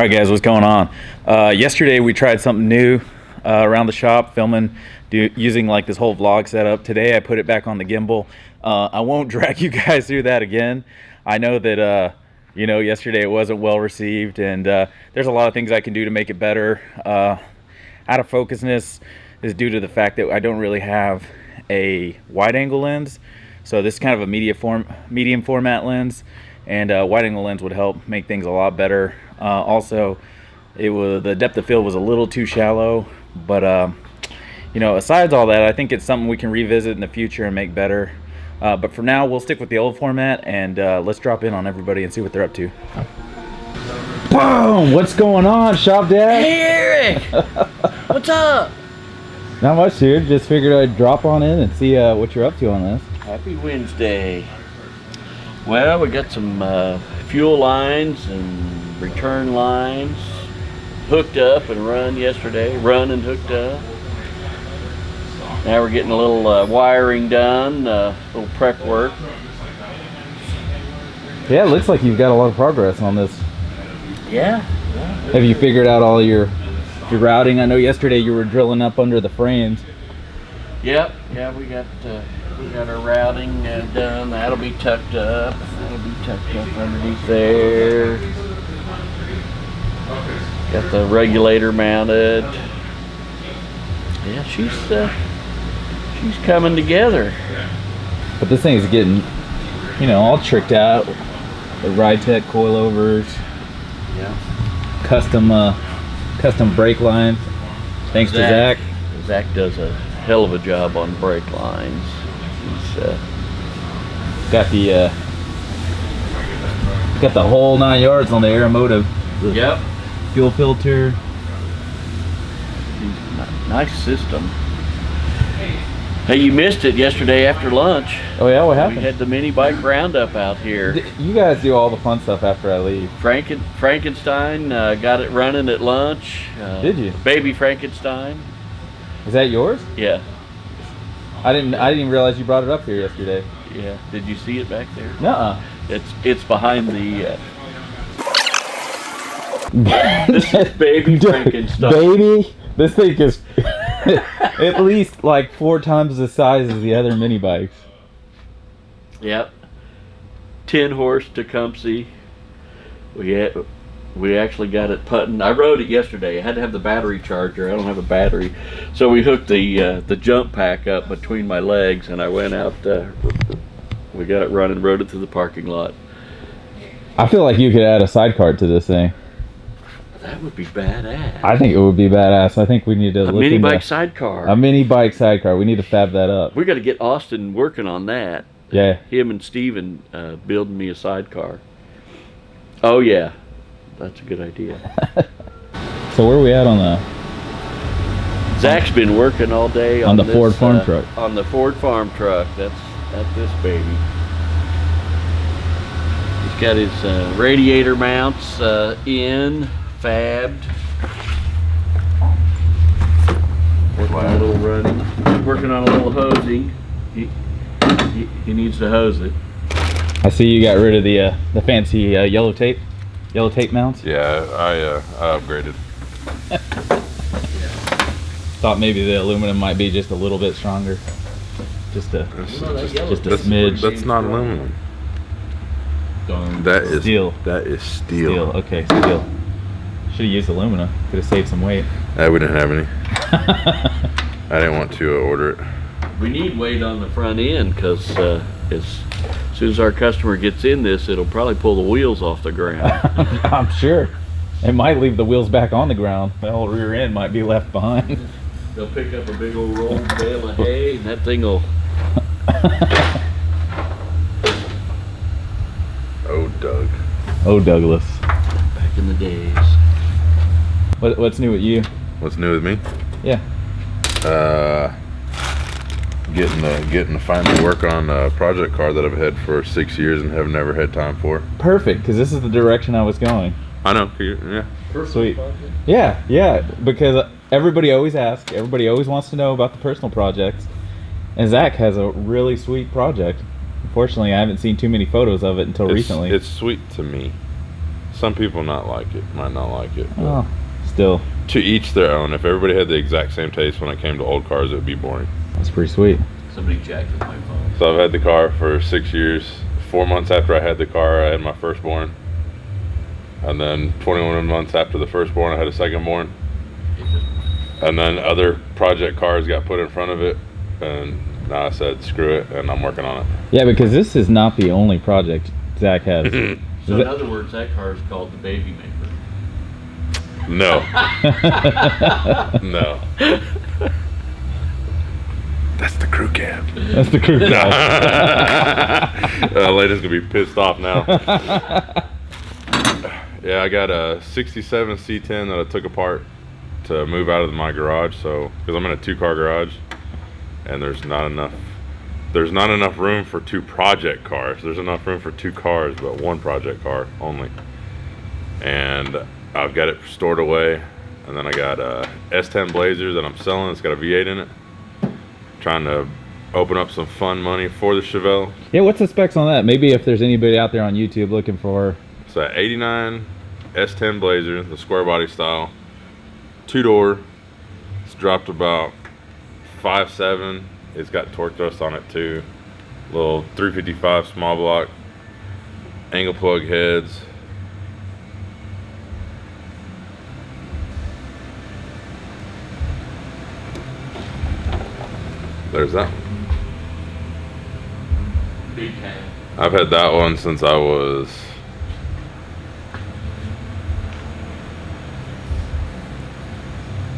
Alright guys, what's going on? Yesterday we tried something new around the shop, filming, using like this whole vlog setup. Today I put it back on the gimbal. I won't drag you guys through that again. I know that you know, yesterday it wasn't well received, and there's a lot of things I can do to make it better. Out of focusness is due to the fact that I don't really have a wide angle lens, so this is kind of a medium format lens, and wide angle lens would help make things a lot better. Also, the depth of field was a little too shallow, but you know, aside all that, I think it's something we can revisit in the future and make better. But for now, we'll stick with the old format, and let's drop in on everybody and see what they're up to. Boom! What's going on, Shop Dad? Hey, Eric! What's up? Not much, dude. Just figured I'd drop on in and see what you're up to on this. Happy Wednesday. Well, we got some fuel lines and return lines hooked up and run yesterday. Run and hooked up. Now we're getting a little wiring done, little prep work. Yeah, it looks like you've got a lot of progress on this. Yeah. Have you figured out all your routing? I know yesterday you were drilling up under the frames. Yep. Yeah, we got our routing done. That'll be tucked up. That'll be tucked up underneath there. Got the regulator mounted. Yeah, she's coming together. But this thing's getting, you know, all tricked out. The Ride-Tech coilovers. Yeah. Custom brake line. Thanks to Zach. Zach does a hell of a job on brake lines. He's got the whole 9 yards on the Aeromotive. Yep. Fuel filter. Nice system. Hey, you missed it yesterday after lunch. Oh yeah, what happened? We had the mini bike roundup out here. You guys do all the fun stuff after I leave. Frankenstein got it running at lunch. Did you? Baby Frankenstein. Is that yours? Yeah. I didn't even realize you brought it up here yesterday. Yeah. Did you see it back there? Nuh-uh. It's behind the. This is Baby Frankenstein. Baby, this thing is at least like 4 times the size of the other mini bikes. Yep. 10 horse Tecumseh. We actually got it putting. I rode it yesterday. I had to have the battery charger. I don't have a battery, so we hooked the jump pack up between my legs, and I went out. We got it running. Rode it to the parking lot. I feel like you could add a sidecar to this thing. That would be badass. I think it would be badass. I think we need to a mini bike sidecar. A mini bike sidecar. We need to fab that up. We got to get Austin working on that. Yeah. Him and Steven building me a sidecar. Oh yeah, that's a good idea. So where are we at on the? Zach's been working all day on the Ford farm truck. On the Ford farm truck. That's this baby. He's got his radiator mounts in. Fabbed. Working on a little running. Working on a little hosing. He needs to hose it. I see you got rid of the fancy yellow tape mounts. Yeah, I upgraded. Thought maybe the aluminum might be just a little bit stronger. Just a smidge. That's not aluminum. That is steel. That is steel. Okay, steel. Should have used aluminum. Could have saved some weight. We didn't have any. I didn't want to order it. We need weight on the front end because as soon as our customer gets in this, it'll probably pull the wheels off the ground. I'm sure. It might leave the wheels back on the ground. The whole rear end might be left behind. They'll pick up a big old rolled bale of hay, and that thing will. Oh, Doug. Oh, Douglas. Back in the days. What's new with you? What's new with me? Yeah. Getting to finally work on a project car that I've had for 6 years and have never had time for. Perfect, because this is the direction I was going. I know. Yeah. Sweet. Yeah, because everybody always asks, everybody always wants to know about the personal projects, and Zach has a really sweet project. Unfortunately, I haven't seen too many photos of it until recently. It's sweet to me. Some people might like it. But Oh, still, to each their own. If everybody had the exact same taste when it came to old cars, it would be boring. that's pretty sweet. Somebody jacked with my phone. So I've had the car for 6 years. 4 months after I had the car, I had my firstborn. And then 21 months after the firstborn, I had a secondborn. And then other project cars got put in front of it. And now I said, screw it, and I'm working on it. Yeah, because this is not the only project Zach has. So in other words, that car is called the baby maker. No. No. That's the crew cab. That's the crew cab. Lady's gonna be pissed off now. Yeah, I got a 67 C10 that I took apart to move out of my garage. So, because I'm in a 2-car garage, and there's not enough room for 2 project cars. There's enough room for 2 cars, but 1 project car only. And I've got it stored away. And then I got a S10 Blazer that I'm selling. It's got a V8 in it. Trying to open up some fun money for the Chevelle. Yeah, what's the specs on that? Maybe if there's anybody out there on YouTube looking for... It's an 89 S10 Blazer, the square body style. 2-door. It's dropped about 5.7. It's got torque thrust on it too. Little 355 small block. Angle plug heads. There's that one. Big cab. I've had that one since I was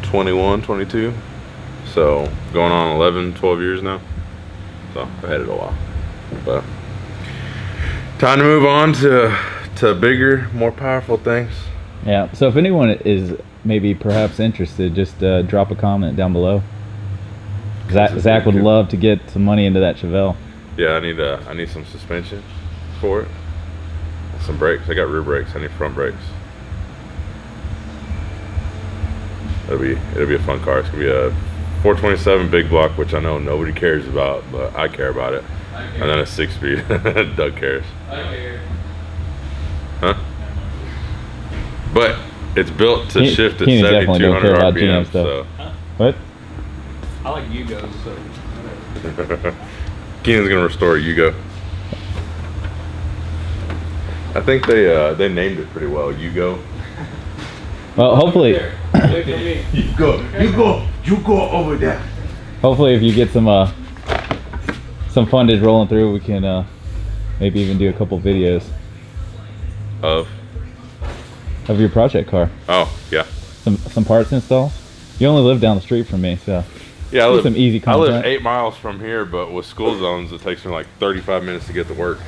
21, 22. So going on 11, 12 years now. So I've had it a while. But time to move on to bigger, more powerful things. Yeah, so if anyone is maybe perhaps interested, just drop a comment down below. Zach would love to get some money into that Chevelle. Yeah, I need some suspension for it. Some brakes. I got rear brakes. I need front brakes. It'll be a fun car. It's gonna be a 427 big block, which I know nobody cares about, but I care about it. And then a 6-speed. Doug cares. I care. Huh? But it's built to shift at Keenan definitely don't care 7,200 about RPM. GM stuff. So What? I like Yugos, so Keenan's gonna restore a Yugo. I think they named it pretty well, Yugo. Well, hopefully, look at me. You go over there. hopefully if you get some fundage rolling through, we can maybe even do a couple videos Of of your project car. oh yeah. Some parts install. You only live down the street from me, so Yeah, do some easy I live content. 8 miles from here, but with school zones, it takes me like 35 minutes to get to work.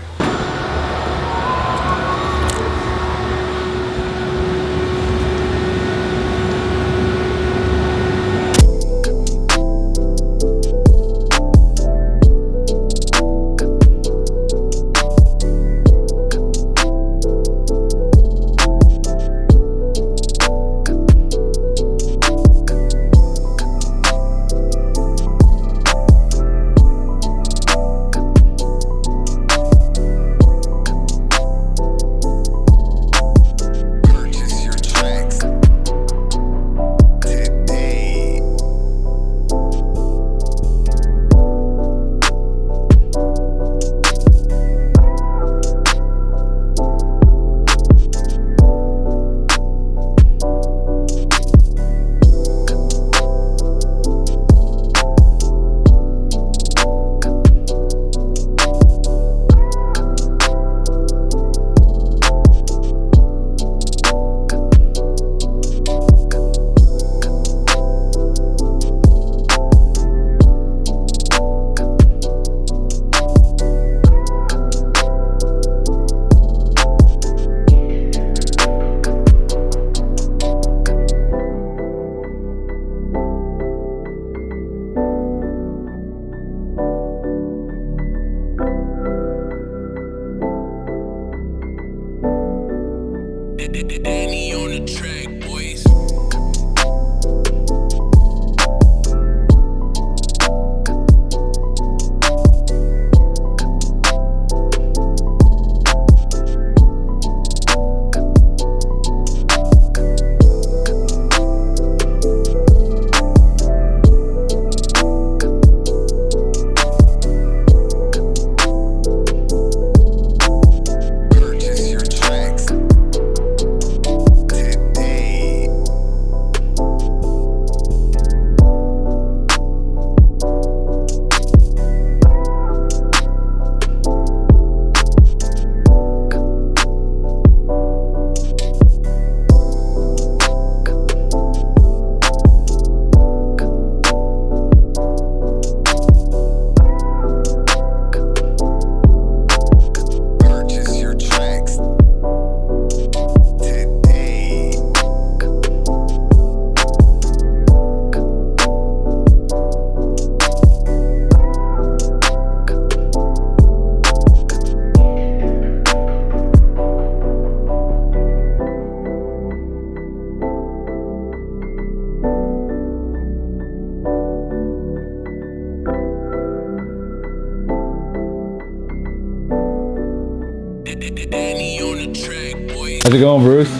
How's it going, Bruce?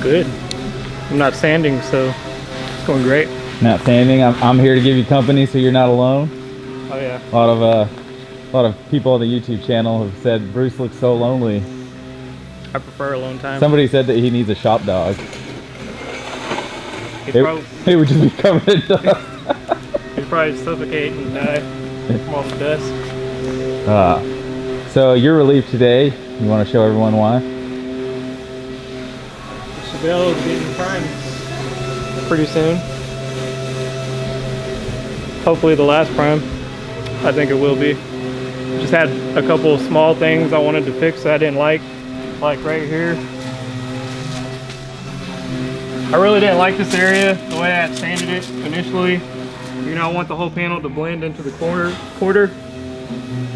Good. I'm not sanding, so it's going great. Not sanding. I'm here to give you company, so you're not alone. Oh yeah. A lot of people on the YouTube channel have said Bruce looks so lonely. I prefer alone time. Somebody said that he needs a shop dog. He'd probably, It would just be covered in dust. he'd probably suffocate and die from all the dust. So you're relieved today. You want to show everyone why? Chevelle is getting primed pretty soon. Hopefully the last prime. I think it will be. Just had a couple of small things I wanted to fix that I didn't like right here. I really didn't like this area, the way I had sanded it initially. You know, I want the whole panel to blend into the quarter,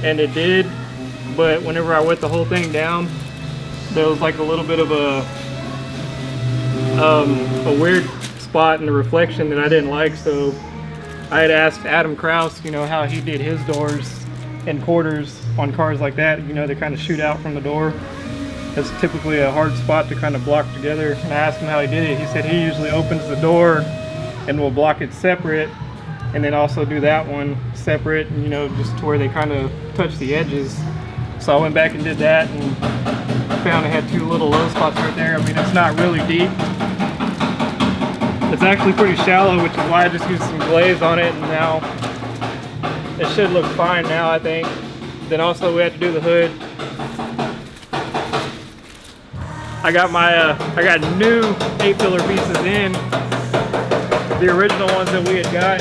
and it did. But whenever I wet the whole thing down, there was like a little bit of a weird spot in the reflection that I didn't like. So I had asked Adam Kraus, you know, how he did his doors and quarters on cars like that. You know, they kind of shoot out from the door. It's typically a hard spot to kind of block together. And I asked him how he did it. He said he usually opens the door and will block it separate, and then also do that one separate, and, you know, just to where they kind of touch the edges. So I went back and did that, and found it had two little low spots right there. I mean, it's not really deep. It's actually pretty shallow, which is why I just used some glaze on it, and now it should look fine now, I think. Then also we had to do the hood. I got new 8-pillar pieces in. The original ones that we had got,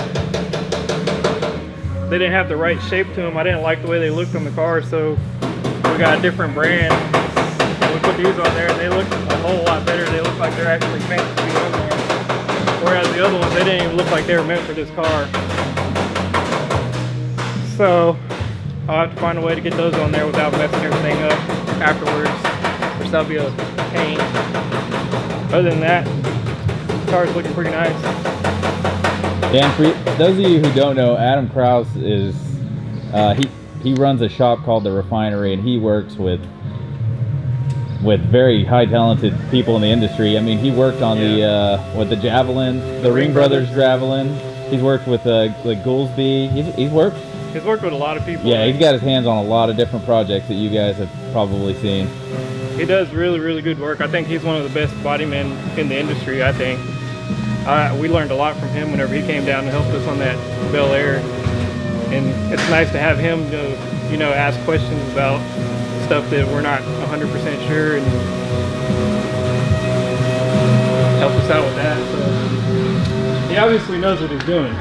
they didn't have the right shape to them. I didn't like the way they looked on the car, so we got a different brand. And we put these on there, and they look a whole lot better. They look like they're actually meant to be on there. Whereas the other ones, they didn't even look like they were meant for this car. So I'll have to find a way to get those on there without messing everything up afterwards, which that'll be a pain. Other than that, the car's looking pretty nice. And for those of you who don't know, Adam Kraus is he runs a shop called The Refinery, and he works with very high talented people in the industry. I mean, he worked on the Javelin, the Ring Brothers Javelin. He's worked with like Goolsby. He's worked with a lot of people. Yeah, he's got his hands on a lot of different projects that you guys have probably seen. He does really, really good work. I think he's one of the best bodymen in the industry, I think. We learned a lot from him whenever he came down and helped us on that Bel Air. And it's nice to have him, you know, ask questions about stuff that we're not 100% sure, and help us out with that. So he obviously knows what he's doing.